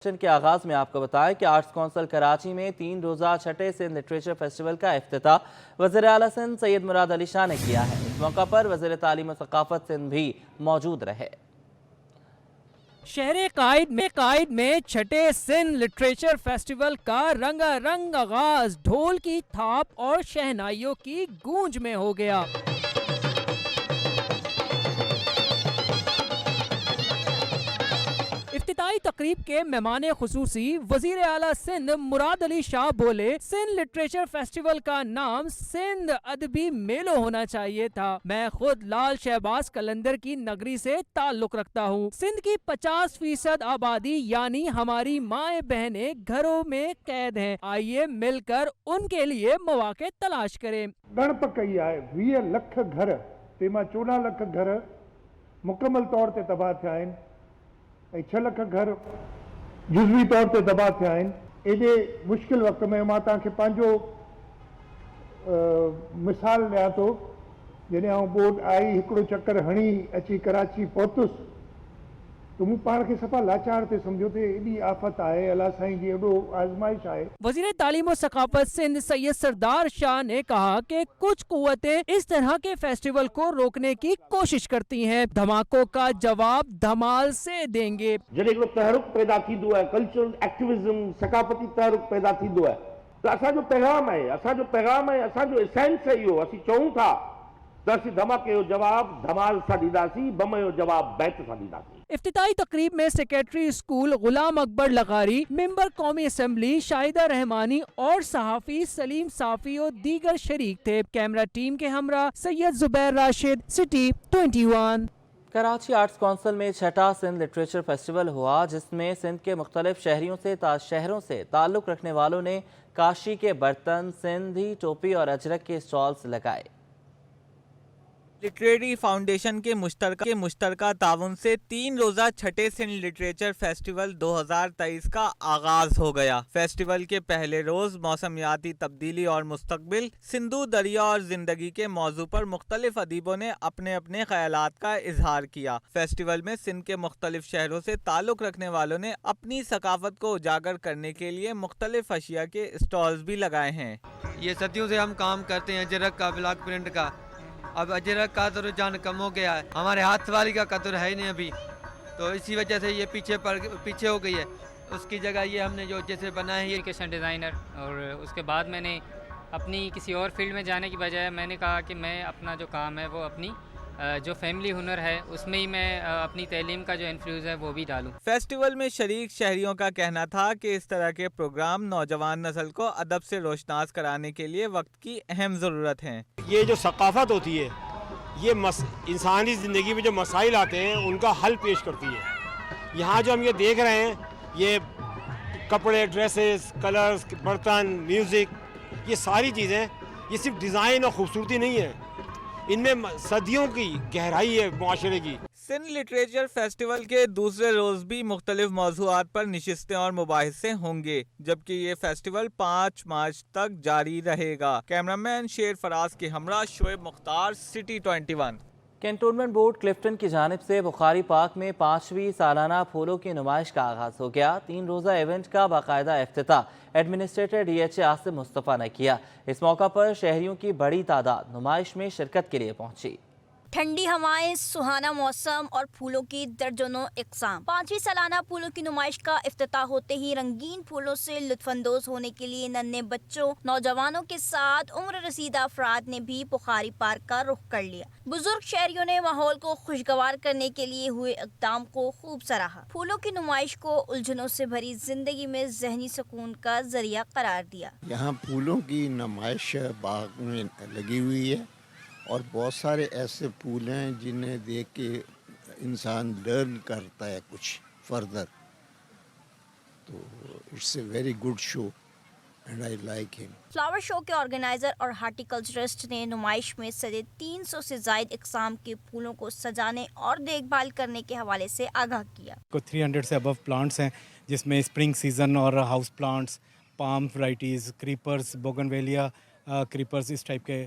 के आगाज में आपको बताएं कि आर्ट्स काउंसिल कराची में 3 रोज़ा छठे सिंध लिटरेचर फेस्टिवल का इफ्तिताह वज़ीर आला सिंध सैयद मुराद अली शाह ने किया है। इस मौका पर वज़ीर तालीम और सकाफत सिंध भी मौजूद रहे। शहर कायद में छठे सिंध लिटरेचर फेस्टिवल का रंगारंग आगाज ढोल की थाप और शहनाइयों की गूंज में हो गया। इफ्तिताई तकरीब के मेहमान खुसूसी वजीर आला सिंध मुराद अली शाह बोले, सिंध लिटरेचर फेस्टिवल का नाम सिंध अदबी मेलो होना चाहिए था। मैं खुद लाल शहबाज कलंदर की नगरी से ताल्लुक रखता हूँ। सिंध की 50% आबादी यानी हमारी माएँ बहनें घरों में कैद हैं। आइए मिलकर उनके लिए मौके तलाश करें। गणप कई आहे 20 लख घर तंहिंमां 14 लख घर मुकम्मल तौर ते तबाह थिया आहिनि ऐं 6 लख घर जुज़वी तौर ते तबाह थिया आहिनि। एॾे मुश्किल वक़्त में मां तव्हांखे पंहिंजो मिसाल ॾियां थो। जॾहिं आउं बोट आई हिकिड़ो चक्कर हणी अची कराची पहुतुसि तो मूं पाण खे सफ़ा लाचार ते सम्झो थे एॾी आफ़त आहे, अल्लाह साईं जी एॾो आज़माइश आहे। वज़ीर तालीम और सकाफत सिंध सैयद सरदार शाह ने कहा कि कुछ कुव्वतें इस तरह के फेस्टिवल को रोकने की कोशिश करती हैं। धमाकों का जवाब धमाल से देंगे। जॾहिं हिकिड़ो तहरुक पैदा थींदो आहे, कल्चरल एक्टिविज़म सकाफ़ती तहरुक पैदा थींदो आहे त असांजो पैगाम आहे, असांजो एसेंस आहे इहो। असीं चऊं था त असीं धमाके जो जवाब धमाल सां ॾींदासीं, बम जो जवाब बैत सां ॾींदासीं। इफ्तिताई तकरीब में सेक्रेटरी स्कूल गुलाम अकबर लगारी, मेंबर कौमी असम्बली शाहिदा रहमानी और सहाफ़ी सलीम साफ़ी और दीगर शरीक थे। कैमरा टीम के हमरा Syed Zubair Rashid, city 21। Karachi arts council में छठा सिंध लिटरेचर फेस्टिवल हुआ, जिसमें सिंध के मुख्तलिफ शहरों से ताल्लुक़ रखने वालों ने काशी के बर्तन, सिंधी टोपी और अजरक के स्टॉल्स लगाए। लिटरेरी फाउंडेशन के मुश्तरका ताउन से 3 रोज़ा छठे सिंध लिटरेचर फेस्टिवल 2023 का आगाज हो गया। फेस्टिवल के पहले रोज मौसमियाती तब्दीली और मुस्तकबिल, सिंधु दरिया और जिंदगी के मौजू पर मुख्तलिफ अदीबों ने अपने अपने ख्यालात का इजहार किया। फेस्टिवल में सिंध के मुख्तलिफ शहरों से ताल्लुक रखने वालों ने अपनी सकाफत को उजागर करने के लिए मुख्तलिफ अशिया के स्टॉल्स भी लगाए हैं। ये सदियों से हम काम करते हैं अजरक का, ब्लॉक प्रिंट का। अब अजरक का तो रुझान कम हो गया है, हमारे हाथ वाली का कदर है नहीं अभी, तो इसी वजह से ये पीछे हो गई है। उसकी जगह ये हमने जो जैसे बनाए हैं एजुकेशन डिज़ाइनर, और उसके बाद मैंने अपनी किसी और फील्ड में जाने की बजाय मैंने कहा कि मैं अपना जो काम है वो अपनी जो फैमिली हुनर है उसमें ही मैं अपनी तालीम का जो इन्फ्लुएंस है वो भी डालूं। फेस्टिवल में शरीक शहरियों का कहना था कि इस तरह के प्रोग्राम नौजवान नस्ल को अदब से रोशनास कराने के लिए वक्त की अहम ज़रूरत है। ये जो सकाफत होती है ये इंसानी ज़िंदगी में जो मसाइल आते हैं उनका हल पेश करती है। यहाँ जो हम ये देख रहे हैं, ये कपड़े, ड्रेसेस, कलर्स, बर्तन, म्यूज़िक, ये सारी चीज़ें ये सिर्फ डिज़ाइन और ख़ूबसूरती नहीं है, इनमें सदियों की गहराई है मुआशरे की। सिंध लिटरेचर फेस्टिवल के दूसरे रोज भी मुख्तलिफ मौज़ूआत पर नशिस्तें और मुबाहिसे होंगे, जबकि ये फेस्टिवल 5 मार्च तक जारी रहेगा। कैमरामैन शेर फराज के हमरा Shoaib Mukhtar, city 21। Cantonment board Clifton की जानिब से बुखारी पार्क में 5वीं सालाना फूलों की नुमाइश का आगाज हो गया। 3 रोज़ा इवेंट का बाकायदा इफ्तिताह एडमिनिस्ट्रेटर DHA आसिम मुस्तफ़ा ने किया। इस मौका पर शहरियों की बड़ी तादाद नुमाइश में शिरकत के लिए पहुंची। ठंडी हवाएं, सुहाना मौसम और फूलों की दर्जनों इक़साम। 5वीं सालाना फूलों की नुमाइश का इफ्तिताह होते ही रंगीन फूलों से लुत्फानंदोज होने के लिए नन्हे बच्चों, नौजवानों के साथ उम्र रसीदा अफराद ने भी बुखारी पार्क का रुख कर लिया। बुजुर्ग शहरियों ने माहौल को खुशगवार करने के लिए हुए इक़दाम को खूब सराहा। फूलों की नुमाइश को उलझनों से भरी जिंदगी में ज़हनी सुकून का जरिया करार दिया। यहाँ फूलों की नुमाइश बाग में लगी हुई है और बहुत सारे ऐसे फूल हैं जिन्हें देख के इंसान लर्न करता है कुछ फर्दर, तो it's a very good show and I like him. Flower show के ऑर्गेनाइजर और हार्टिकल्चरिस्ट ने नुमाइश में सजे 300 से ज़ायद इक़साम के फूलों को सजाने और देखभाल करने के हवाले से आगाह किया। 300 से अबव प्लांट्स हैं, जिसमें स्प्रिंग सीजन और house plants, palm varieties, creepers, bougainvillea creepers, इस टाइप के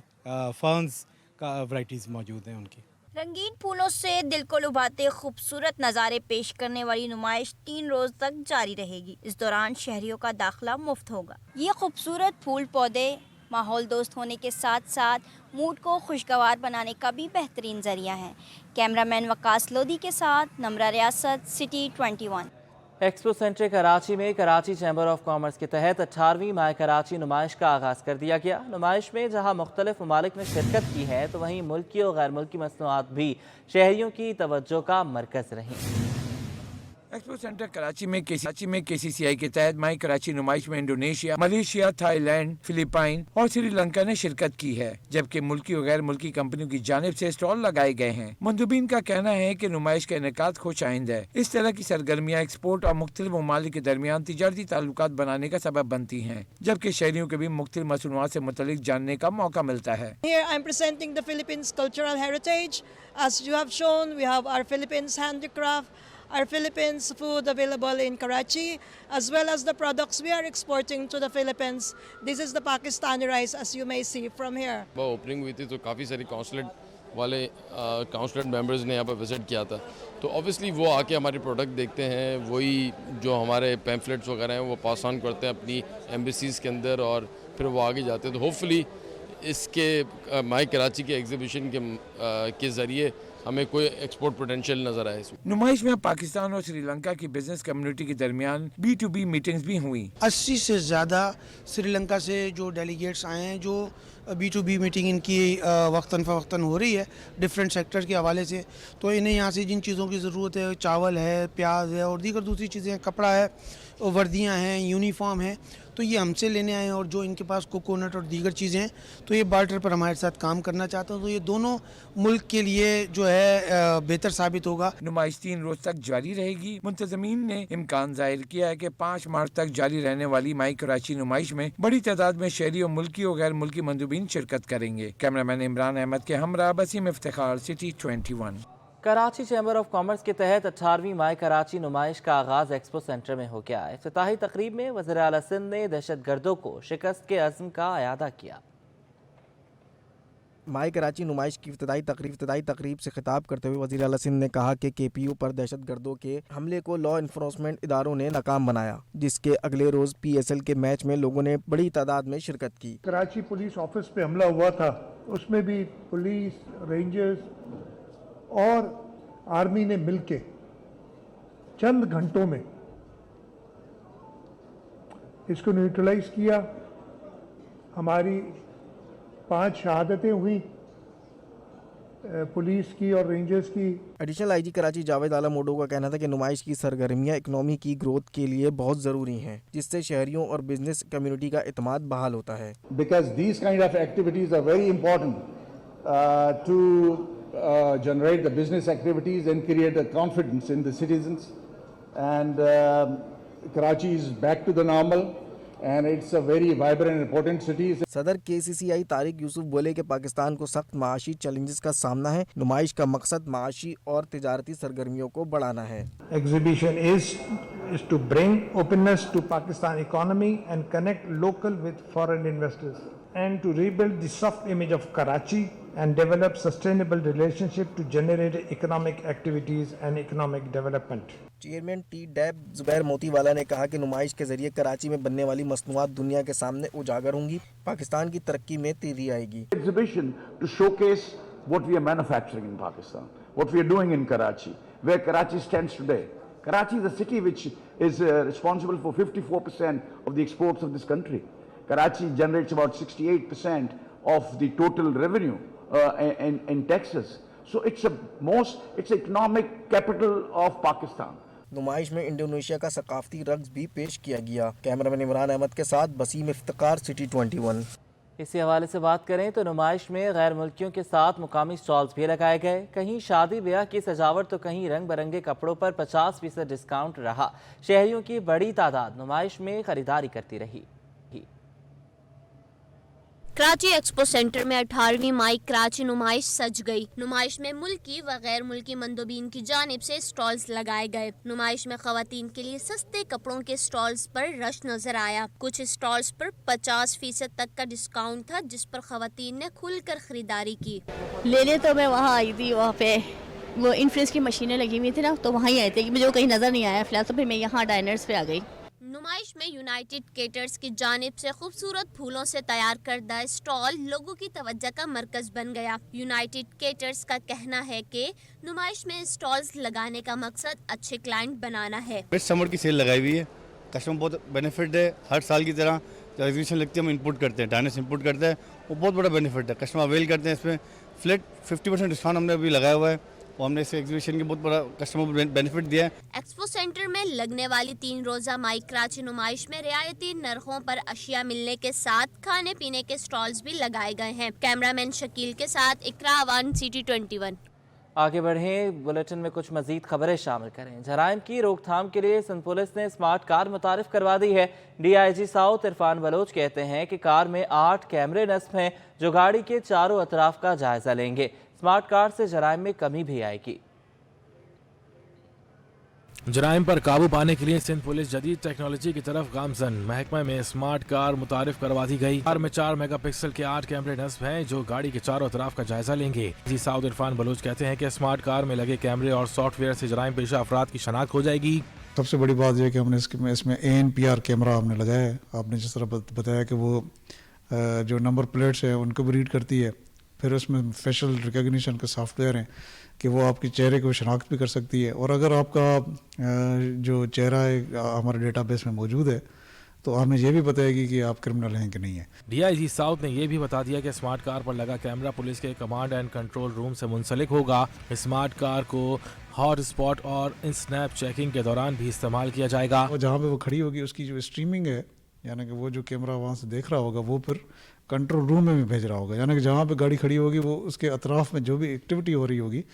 फर्न्स का वैराइटीज़ मौजूद हैं उनकी। रंगीन फूलों से दिल को लुभाते खूबसूरत नज़ारे पेश करने वाली नुमाइश 3 रोज तक जारी रहेगी। इस दौरान शहरियों का दाखिला मुफ्त होगा। ये खूबसूरत फूल पौधे माहौल दोस्त होने के साथ साथ मूड को खुशगवार बनाने का भी बेहतरीन जरिया है। कैमरामैन वकास लोधी के साथ नम्रा रियासत, सिटी 21। एक्सपो सेंटर कराची में कराची चैम्बर ऑफ कॉमर्स के तहत 18वीं माय कराची नुमाइश का आगाज़ कर दिया गया। नुमाइश में जहां मुख्तलिफ ममालिक ने शिरकत की है तो वहीं मुल्की और गैर मुल्की मसनूआत भी शहरियों की तवज्जो का मरकज़ रहीं। एक्सपो सेंटर कराची में KCCI के तहत माई कराची नुमाइश में इंडोनेशिया, मलेशिया, थाईलैंड, फिलिपाइन और श्रीलंका ने शिरकत की है, जबकि मुल्की और गैर मुल्की कंपनियों की जानिब से स्टॉल लगाए गए हैं। मंदुबीन का कहना है कि नुमाइश का इनेकाद खुश आइंद है। इस तरह की सरगर्मियाँ एक्सपोर्ट और मुख्तलिफ ममालिक के दरमियान तिजारती ताल्लुकात बनाने का सबब बनती हैं, जबकि शहरियों के भी मुख्तलिफ मसनूआत से मुतल्लिक जानने का मौका मिलता है। Here I am presenting the Philippines cultural heritage. As you have shown, we have our Philippines handicraft, our Philippines food available in Karachi, as well as the products we are exporting to the Philippines. This is the Pakistani rice, as you may see from here. Opening हुई थी तो काफ़ी सारी consulate वाले consulate members ने यहाँ पर visit किया था, तो ऑब्वियसली वो आके हमारे प्रोडक्ट देखते हैं, वही जो हमारे पैम्फलेट्स वगैरह हैं वो पास ऑन करते हैं अपनी एम्बेसीज़ के अंदर और फिर वो आगे जाते हैं। तो होपफुली इसके माई कराची के एग्जीबिशन के ज़रिए हमें कोई एक्सपोर्ट पोटेंशियल नजर आए। नुमाइश में पाकिस्तान और श्रीलंका की बिजनेस कम्युनिटी के दरमियान B2B मीटिंग्स भी हुई। 80 से ज़्यादा श्रीलंका से जो डेलीगेट्स आए हैं, जो B2B मीटिंग इनकी वक्तन फ़वक्तन हो रही है डिफरेंट सेक्टर के हवाले से। तो इन्हें यहाँ से जिन चीज़ों की ज़रूरत है, चावल है, प्याज है और दीगर दूसरी चीज़ें, कपड़ा है, वर्दियाँ हैं, यूनिफॉर्म है, तो ये हमसे लेने आए हैं। और जो इनके पास कोकोनट और दीगर चीज़ें हैं तो ये बार्टर पर हमारे साथ काम करना चाहते हैं। तो ये दोनों मुल्क के लिए जो है बेहतर साबित होगा। नुमाइश 3 रोज तक जारी रहेगी। मुंतज़मीन ने इम्कान जाहिर किया है कि 5 मार्च तक जारी रहने वाली माई कराची नुमाइश में बड़ी तादाद में शहरी और मुल्की और गैर मुल्की मंदूबीन शिरकत करेंगे। कैमरामैन इमरान अहमद के हमरा Basim Iftikhar, city 21। Karachi chamber of commerce के तहत 18वीं माय कराची नुमाइश का आगाज़ एक्सपो सेंटर में हो गया। इफ्तिताही तकरीब में वज़ीर आला सिंध ने दहशतगर्दों को शिकस्त के अज़्म का अयादा किया। माई कराची नुमाइश की इफ्तिताई तकरीब से खिताब करते हुए वज़ीर आला सिंध ने कहा कि KPU पर दहशतगर्दों के हमले को लॉ इन्फोर्समेंट इदारों ने नाकाम बनाया, जिसके अगले रोज़ PSL के मैच में लोगों ने बड़ी तादाद में शिरकत की। कराची पुलिस ऑफिस पे हमला हुआ था, उसमें भी पुलिस, रेंजर्स और आर्मी ने मिलके चंद घंटों में इसको न्यूट्रलाइज किया। हमारी 5 शहादतें हुई पुलिस की और रेंजर्स की। एडिशनल IG कराची जावेद आलम ओडो का कहना था कि नुमाइश की सरगर्मियां इकनॉमी की ग्रोथ के लिए बहुत ज़रूरी हैं, जिससे शहरियों और बिजनेस कम्युनिटी का एतमाद बहाल होता है। Because these kind of activities are very important to generate the business activities and create a confidence in the citizens, and Karachi is back to the normal and it's a very vibrant and important city. सदर KCCI Tariq Yusuf बोले कि पाकिस्तान को सख्त माशी challenges का सामना है। नुमाइश का मकसद माशी और तिजारती सरगर्मियों को बढ़ाना है। Exhibition is to bring openness to Pakistan economy and connect local with foreign investors and to rebuild the soft image of Karachi and develop sustainable relationship to generate economic activities and economic development. Chairman TDAB Zubair Motiwala ने कहा कि नुमाइश के जरिए कराची में बनने वाली मसनूआत दुनिया के सामने उजागर होंगी, पाकिस्तान की तरक्की में तेजी आएगी। Exhibition to showcase what we are manufacturing in Pakistan, what we are doing in Karachi, where Karachi stands today. Karachi is a city which is responsible for 54% of the exports of this country. Karachi generates about 68% of the total revenue in Texas. So it's the economic capital of Pakistan. नुमाइश में Indonesia का सकाफती रक्स भी पेश किया गया। Cameraman Imran Ahmed के साथ Basim Iftikhar, city 21। इसी हवाले से बात करें तो नुमाइश में गैर मुल्कियों के साथ मुकामी स्टॉल्स भी लगाए गए। कहीं शादी ब्याह की सजावट तो कहीं रंग बिरंगे कपड़ों पर 50% डिस्काउंट रहा। शहरियों की बड़ी तादाद नुमाइश में खरीदारी करती रही। कराची एक्सपो सेंटर में 18वीं माई कराची नुमाइश सज गई। नुमाइश में मुल्की व गैर मुल्की मंदोबीन की जानिब से स्टॉल्स लगाए गए। नुमाइश में खवातीन के लिए सस्ते कपड़ों के स्टॉल्स पर रश नजर आया। कुछ स्टॉल्स पर 50% तक का डिस्काउंट था, जिस पर खवातीन ने खुलकर खरीदारी की। लेने तो मैं वहाँ आई थी, वहाँ पे वो इन्फ्लुएंस की मशीनें लगी हुई थी ना, तो वहाँ ही आए थे कि मुझे वो कहीं नज़र नहीं आया फिलहाल, तो फिर मैं यहाँ डाइनर्स पे आ गई। नुमाइश में यूनाइटेड केटर्स की जानिब से खूबसूरत फूलों से तैयार करदा स्टॉल लोगों की तवज्जो का मरकज बन गया। यूनाइटेड केटर्स का कहना है कि नुमाइश में स्टॉल्स लगाने का मकसद अच्छे क्लाइंट बनाना है। इस समर की सेल लगाई हुई है, कस्टमर बहुत बेनिफिट है। हर साल की तरह जो एग्जीबिशन लगती है हम इनपुट करते हैं, डायनर्स इनपुट करते हैं, वो बहुत बड़ा बेनिफिट है। कस्टमर अवेल करते हैं। इसमें फ्लैट 50% डिस्काउंट हमने अभी लगाया हुआ है और हमने इस एग्जीबिशन की बहुत बड़ा कस्टमर बेनिफिट दिया है। एक्सपो सेंटर में लगने वाली 3 रोजा माई कराची नुमाइश में रियायती नरखों पर अशिया मिलने के साथ खाने पीने के स्टॉल्स भी लगाए गए हैं। कैमरामैन शकील के साथ इकरा अवान CT21। आगे बढ़ें, बुलेटिन में कुछ मजीद खबरें शामिल करें। जराइम की रोकथाम के लिए सिंध पुलिस ने स्मार्ट कार मुतारिफ करवा दी है। DIG साउथ इरफान बलोच कहते हैं कि कार में 8 कैमरे नस्ब हैं जो गाड़ी के चारों अतराफ का जायजा लेंगे। स्मार्ट कार से जराइम में कमी भी आएगी। जराइम पर काबू पाने के लिए सिंध पुलिस जदीद टेक्नोलॉजी की तरफ गामजन। महकमा में स्मार्ट कार मुतारिफ करवा दी गई। कार में 4 मेगापिक्सल के 8 कैमरे नस्ब हैं जो गाड़ी के चारों तरफ का जायजा लेंगे। जी साउद इरफान बलोच कहते हैं कि स्मार्ट कार में लगे कैमरे और सॉफ्टवेयर से जराइम पेशा अफराद की शनाख्त हो जाएगी। सबसे बड़ी बात यह है कि हमने इसमें ANPR कैमरा हमने लगाया है। आपने जिस तरह बताया कि वो जो नंबर प्लेट्स हैं उनको भी रीड करती है। फिर उसमें फेशियल रिकग्निशन के सॉफ्टवेयर हैं कि वो आपके चेहरे को शनाख्त भी कर सकती है, और अगर आपका जो चेहरा है हमारे डेटाबेस में मौजूद है तो हमें ये भी बताएगी कि आप क्रिमिनल हैं कि नहीं है। DIG साउथ ने यह भी बता दिया कि स्मार्ट कार पर लगा कैमरा पुलिस के कमांड एंड कंट्रोल रूम से मुंसलिक होगा। स्मार्ट कार को हॉट स्पॉट और स्नैप चेकिंग के दौरान भी इस्तेमाल किया जाएगा। और जहाँ पे वो खड़ी होगी उसकी जो स्ट्रीमिंग है, यानी कि वो जो कैमरा वहाँ से देख रहा होगा वो फिर कंट्रोल रूम में भी भेज रहा होगा, यानी कि जहाँ पे गाड़ी खड़ी होगी वो उसके अतराफ में जो भी एक्टिविटी हो रही होगी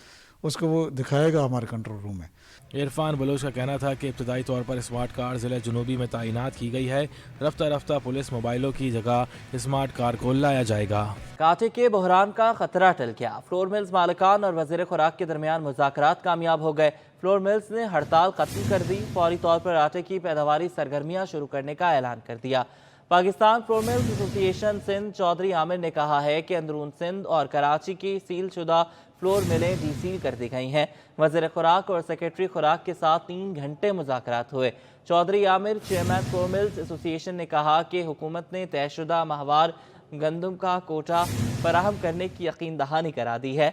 उसको वो दिखाएगा हमारे कंट्रोल रूम में। इरफान बलोच का कहना था कि इब्तदाई तौर पर स्मार्ट कार ज़िले जुनूबी में तैनात की गई है। रफ्ता रफ्ता पुलिस मोबाइलों की जगह स्मार्ट कार को लाया जाएगा। काटे के बहरान का खतरा टल गया। फ्लोर मिल्स मालिकान और वज़ीर खुराक के दरमियान मुज़ाकरात कामयाब हो गए। फ्लोर मिल्स ने हड़ताल खत्म कर दी। फौरी तौर पर आटे की पैदावारी सरगर्मियाँ शुरू करने का ऐलान कर दिया। Pakistan flour mills association Sindh Chaudhry Aamir ने कहा है कि अंदरून सिंध और कराची की सील शुदा फ्लोर मिलें डीसील कर दी गई हैं। वज़ीर खुराक और सेक्रेटरी खुराक के साथ 3 घंटे मुज़ाकरात हुए। Chaudhry Aamir chairman flour mills association ने कहा कि हुकूमत ने तयशुदा माहवार गंदम का कोटा फराहम करने की यकीन दहानी करा दी है।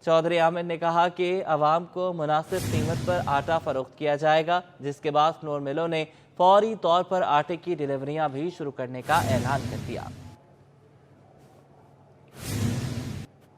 चौधरी आमिर ने कहा कि आवाम को मुनासिब कीमत पर आटा फरोख्त किया जाएगा, जिसके बाद फ्लोर मिलों ने फौरी तौर पर आटे की डिलीवरियां भी शुरू करने का ऐलान कर दिया।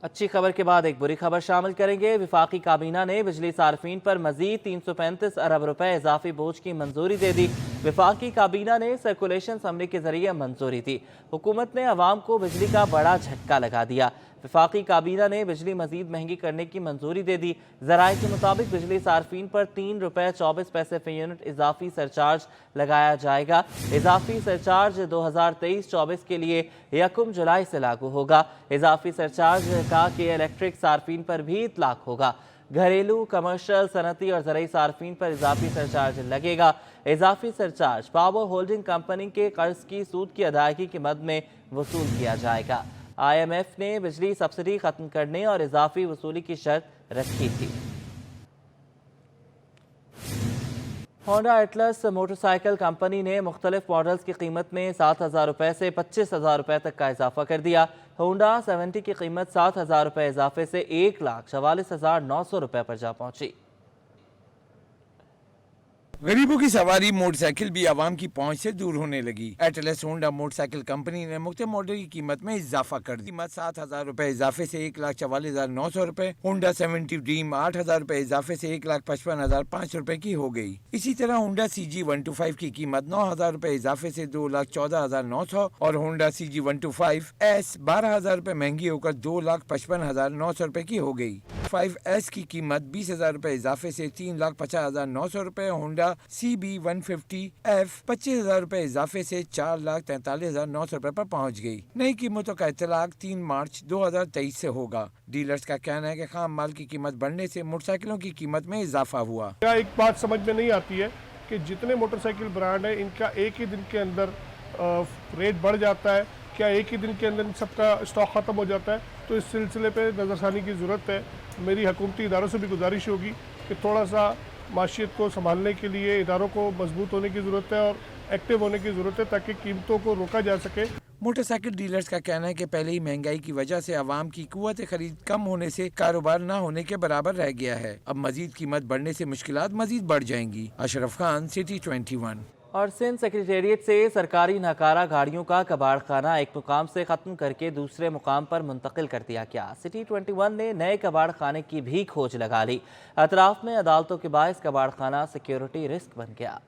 अच्छी खबर के बाद एक बुरी खबर शामिल करेंगे। विफाकी काबीना ने बिजली सार्फिन पर मजीद 335 अरब रुपए इजाफी बोझ की मंजूरी दे दी। विफाकी काबीना ने सर्कुलेशन असम्बली के जरिए मंजूरी दी। हुकूमत ने अवाम को बिजली का बड़ा झटका लगा दिया। विफाकी काबीना ने बिजली मजीद महंगी करने की मंजूरी दे दी। ज़राए के मुताबिक बिजली सार्फिन पर 3 रुपए 24 पैसे फी यूनिट इजाफी सरचार्ज लगाया जाएगा। इजाफी सरचार्ज 2023-24 के लिए 1 जुलाई से लागू होगा। इजाफी सरचार्ज का के इलेक्ट्रिक सार्फिन पर भी इतलाक होगा। घरेलू, कमर्शियल, सनती और ज़राई सार्फिन पर इजाफी सरचार्ज लगेगा। इजाफी सरचार्ज पावर होल्डिंग कंपनी के कर्ज की सूद की अदायगी के मद में वसूल किया जाएगा। IMF ने बिजली सब्सिडी खत्म करने और इजाफी वसूली की शर्त रखी थी। होंडा एटलस मोटरसाइकिल कंपनी ने मुख्तलिफ मॉडल्स की कीमत में 7,000 रुपये से 25,000 रुपये तक का इजाफा कर दिया। होंडा 70 की कीमत 7,000 रुपये इजाफे से 1,44,900 रुपये पर जा पहुंची। गरीबों की सवारी मोटरसाइकिल भी आवाम की पहुंच से दूर होने लगी। एटलस होंडा मोटरसाइकिल कंपनी ने मुख्तलिफ मॉडल की कीमत में इजाफा कर दी। कीमत 7,000 रुपए इजाफे से 1,44,900 रुपए। होंडा 70 ड्रीम 8,000 रुपए इजाफे से 1,55,500 रुपए की हो गई। इसी तरह होंडा CG125 की कीमत 9,000 रुपए इजाफे से 2,14,900 और होंडा CG125S 12,000 रुपए महंगी होकर 2,55,900 रुपए की हो गई। 5S की कीमत 20,000 रुपए इजाफे से 3,50,900 रुपए। होंडा CB150F 25,000 रुपए इजाफे से 4,43,900 रुपए पर पहुंच गई। नई कीमतों का इतलाक 3 मार्च 2023 से होगा। डीलर्स का कहना है कि खाम माल की कीमत बढ़ने से मोटरसाइकिलों की कीमत में इजाफा हुआ। एक बात समझ में नहीं आती है कि जितने मोटरसाइकिल ब्रांड है इनका एक ही दिन के अंदर रेट बढ़ जाता है, क्या एक ही दिन के अंदर इन सबका स्टॉक ख़त्म हो जाता है? तो इस सिलसिले पे नज़रसानी की ज़रूरत है। मेरी हुकूमती इदारों से भी गुजारिश होगी कि थोड़ा सा माशियत को संभालने के लिए इदारों को मजबूत होने की ज़रूरत है और एक्टिव होने की ज़रूरत है ताकि कीमतों को रोका जा सके। मोटरसाइकिल डीलर्स का कहना है कि पहले ही महंगाई की वजह से आवाम की कुव्वत खरीद कम होने से कारोबार न होने के बराबर रह गया है। अब मजीद कीमत बढ़ने से मुश्किलात मजीद बढ़ जाएंगी। अशरफ खान, सिटी 21। और सिंध सेक्रेटेरिएट से सरकारी नाकारा गाड़ियों का कबाड़खाना एक मुकाम से ख़त्म करके दूसरे मुकाम पर मुंतकिल कर दिया गया। सिटी 21 ने नए कबाड़खाने की भी खोज लगा ली। अतराफ में अदालतों के बायस कबाड़खाना सिक्योरिटी रिस्क बन गया।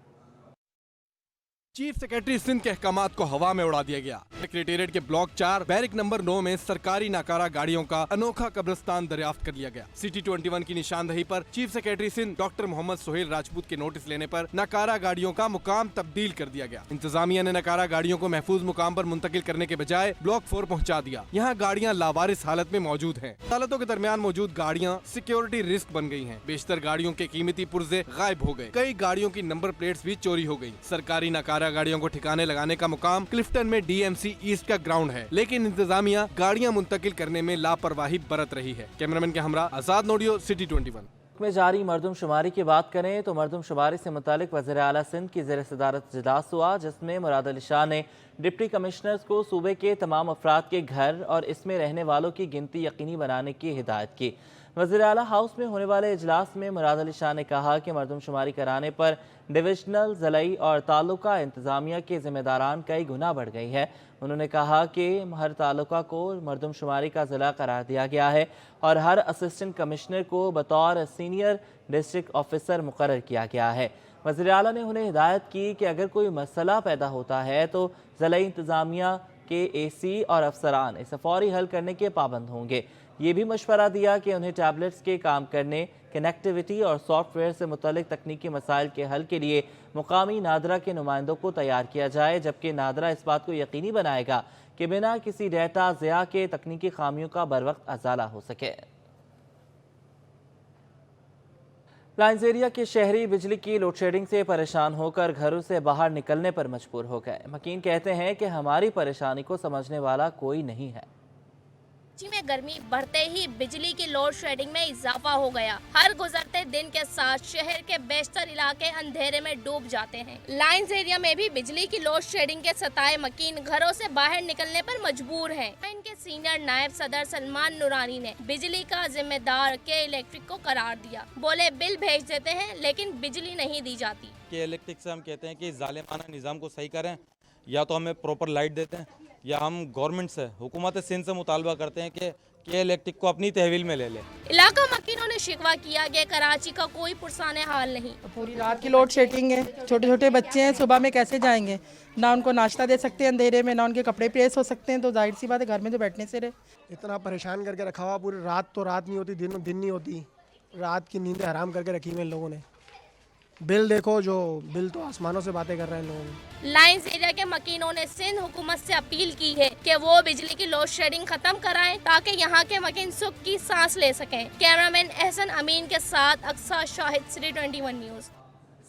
चीफ सेक्रेटरी सिंध के अहकामात को हवा में उड़ा दिया गया। सेक्रेटेरिएट के ब्लॉक 4 बैरिक नंबर 9 में सरकारी नाकारा गाड़ियों का अनोखा कब्रिस्तान दरियाफ्त कर लिया गया। सिटी 21 की निशानदही पर chief secretary Sindh doctor Mohammad Sohail Rajput के नोटिस लेने पर नाकारा गाड़ियों का मुकाम तब्दील कर दिया गया। इंतजामिया ने नाकारा गाड़ियों को महफूज मुकाम पर मुंतकिल करने के बजाय ब्लॉक 4 पहुँचा दिया। यहाँ गाड़ियाँ लावारिस हालत में मौजूद है। अदालतों के दरमियान मौजूद गाड़ियाँ सिक्योरिटी रिस्क बन गयी है। बेशतर गाड़ियों के कीमती पुर्जे गायब हो गए। कई गाड़ियों की नंबर प्लेट्स भी चोरी हो गयी। सरकारी नाकारा गाड़ियों को ठिकाने लगाने का मुकाम क्लिफ्टन में DMC ईस्ट का ग्राउंड है, लेकिन इंतजामिया गाड़ियां मुंतकिल करने में लापरवाही बरत रही है। कैमरामैन के हमरा आजाद नोडियो, सिटी 21। में जारी मरदमशुमारी की बात करें तो मरदमशुमारी से मुतालिक वज़ीर आला सिंध की ज़ेर सदारत इजलास हुआ, जिसमें मुराद अली शाह ने डिप्टी कमिश्नर्स को सूबे के तमाम अफराद के घर और इसमें रहने वालों की गिनती यकीनी बनाने की हिदायत की। वज़ीर आला हाउस में होने वाले इजलास में मुराद अली शाह ने कहा कि मरदमशुमारी कराने पर डिविजनल, ज़िलाई और तालुका इंतज़ामिया के ज़िम्मेदारान कई गुना बढ़ गई है। उन्होंने कहा कि हर तालुका को मरदमशुमारी का ज़िला करार दिया गया है और हर असिस्टेंट कमिश्नर को बतौर सीनियर डिस्ट्रिक्ट ऑफिसर मुकर्रर किया गया है। वज़ीर आला ने उन्हें हिदायत की कि अगर कोई मसला पैदा होता है तो ज़िलाई इंतज़ामिया के AC और अफसरान इसे फौरी हल करने के पाबंद होंगे। ये भी मशवरा दिया कि उन्हें टैबलेट्स के काम करने, कनेक्टिविटी और सॉफ्टवेयर से मुतल्लिक तकनीकी मसाइल के हल के लिए मुकामी नादरा के नुमाइंदों को तैयार किया जाए, जबकि नादरा इस बात को यकीनी बनाएगा कि बिना किसी डेटा ज़िया के तकनीकी खामियों का बरवक्त अजाला हो सके। लाइन्स एरिया के शहरी बिजली की लोड शेडिंग से परेशान होकर घरों से बाहर निकलने पर मजबूर हो गए। मकीन कहते हैं कि हमारी परेशानी को समझने वाला कोई नहीं है। में गर्मी बढ़ते ही बिजली की लोड शेडिंग में इजाफा हो गया। हर गुजरते दिन के साथ शहर के बेशतर इलाके अंधेरे में डूब जाते हैं। लाइन्स एरिया में भी बिजली की लोड शेडिंग के सताए मकीन घरों से बाहर निकलने पर मजबूर हैं। इनके सीनियर नायब सदर सलमान नूरानी ने बिजली का जिम्मेदार के इलेक्ट्रिक को करार दिया। बोले बिल भेज देते हैं लेकिन बिजली नहीं दी जाती। के इलेक्ट्रिक से हम कहते हैं कि जालिमाना निज़ाम को सही करें, या तो हमें प्रॉपर लाइट देते हैं या हम गवर्नमेंट से, हुकूमत सिंध से मुतालबा करते हैं कि इलेक्ट्रिक को अपनी तहवील में ले ले। इलाका मकीनों ने शिकवा किया कि कराची का कोई पुरसाने हाल नहीं। पूरी रात की लोड शेडिंग है, छोटे छोटे बच्चे हैं, सुबह में कैसे जाएंगे? ना उनको नाश्ता दे सकते हैं अंधेरे में, ना उनके कपड़े प्रेस हो सकते हैं, तो जाहिर सी बात है घर में तो बैठने से रहे। इतना परेशान करके रखा हुआ, पूरी रात तो रात नहीं होती, दिन नहीं होती, रात की नींदें हराम करके रखी हुई इन लोगों ने। बिल देखो, जो बिल तो आसमानों से बातें कर रहे हैं लोग। लाइन्स एरिया के मकीनों ने सिंध हुकूमत से अपील की है कि वो बिजली की लोड शेडिंग खत्म कराएं ताकि यहाँ के मकीन सुख की सांस ले सकें। कैमरामैन एहसन अमीन के साथ अक्सा शाहिद, सिटी 21 न्यूज़।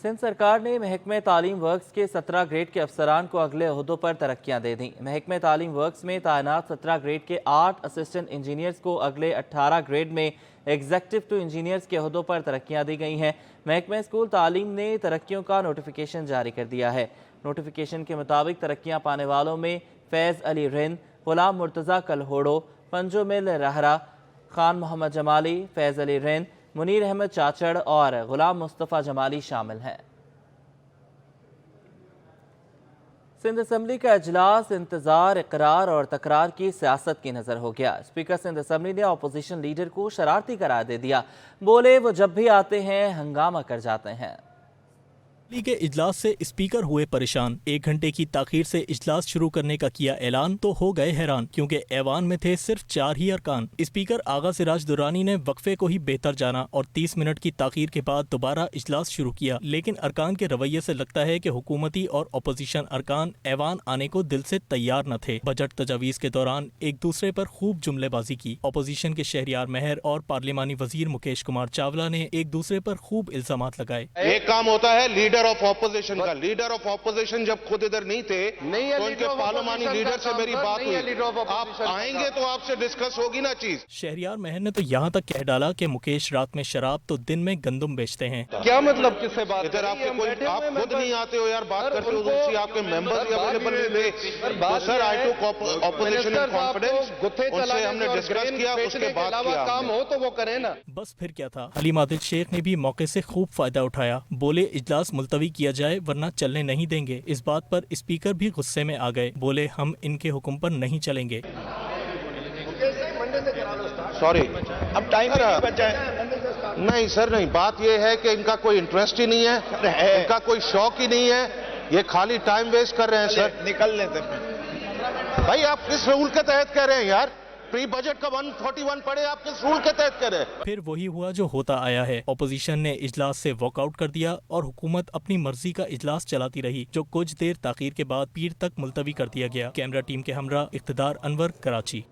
सिंध सरकार ने महकमे तालीम वर्क्स के 17 ग्रेड के अफसरान को अगले ओहदों पर तरक्कियां दे दी। महकमे तालीम वर्क्स में तैनात 17 ग्रेड के 8 असिस्टेंट इंजीनियर्स को अगले 18 ग्रेड में एग्जेक्टिव टू इंजीनियर्स के ओहदों पर तरक्कियां दी गई हैं। महकमे स्कूल तालीम ने तरक्कियों का नोटिफिकेशन जारी कर दिया है। नोटिफिकेशन के मुताबिक तरक्कियां पाने वालों में फैज़ अली रिन, गुलाम मुर्तज़ा कलहोड़ो, पंजो मिल रहरा, खान मोहम्मद जमाली, फैज़ अली रिन, मुनीर अहमद चाचड़ और गुलाम मुस्तफ़ा जमाली शामिल हैं। सिंध असम्बली का इजलास इंतजार, इकरार और तकरार की सियासत की नजर हो गया। स्पीकर सिंध असम्बली ने अपोजिशन लीडर को शरारती करार दे दिया। बोले वो जब भी आते हैं हंगामा कर जाते हैं। के इजलास से स्पीकर हुए परेशान। 1 घंटे की ताखीर से इजलास शुरू करने का किया ऐलान तो हो गए हैरान, क्योंकि ऐवान में थे सिर्फ 4 ही अरकान। स्पीकर आगा सिराज दुरानी ने वक्फे को ही बेहतर जाना और 30 मिनट की ताखीर के बाद दोबारा इजलास शुरू किया, लेकिन अरकान के रवैये से लगता है कि हुकूमती और अपोजिशन अरकान ऐवान आने को दिल से तैयार न थे। बजट तजावीज़ के दौरान एक दूसरे पर खूब जुमलेबाजी की। अपोजिशन के शहरियार महर और पार्लिमानी वजीर मुकेश कुमार चावला ने एक दूसरे पर खूब इल्जामात लगाए। एक काम होता है लीडर ऑफ ऑपोजिशन का, लीडर ऑफ ऑपोजिशन जब खुद इधर नहीं थे तो उनके पार्लिमानी लीडर से मेरी बात हुई, आप आएंगे तो आपसे डिस्कस होगी ना चीज। शहरियार महर ने तो यहाँ तक कह डाला कि मुकेश रात में शराब तो दिन में गंदुम बेचते हैं। क्या मतलब किससे बात? इधर आपके कोई, आप खुद नहीं आते हो यार, बात करते हो दूसरी, आपके मेंबर्स अवेलेबल नहीं थे। तो sir I to opposition in confidence, उनसे हमने डिस्कस किया, उसके बाद किया काम हो तो वो करे ना। बस फिर क्या था। हलीम आदिल शेख ने भी मौके से खूब फायदा उठाया, बोले इजलास मुलतवी किया जाए वरना चलने नहीं देंगे। इस बात पर स्पीकर भी गुस्से में आ गए, बोले हम इनके हुक्म पर नहीं चलेंगे। सॉरी, अब टाइम बच जाए। नहीं सर नहीं, बात यह है कि इनका कोई इंटरेस्ट ही नहीं है, इनका कोई शौक ही नहीं है, ये खाली टाइम वेस्ट कर रहे हैं सर। निकल लेते भाई, आप किस रूल के तहत कह रहे हैं यार? प्री बजट का 141 पड़े, आप किस रूल के तहत करें? फिर वही हुआ जो होता आया है। अपोजिशन ने इजलास से वॉकआउट कर दिया और हुकूमत अपनी मर्जी का इजलास चलाती रही, जो कुछ देर ताखीर के बाद पीर तक मुलतवी कर दिया गया। कैमरा टीम के हमरा इख्तिदार अनवर, कराची।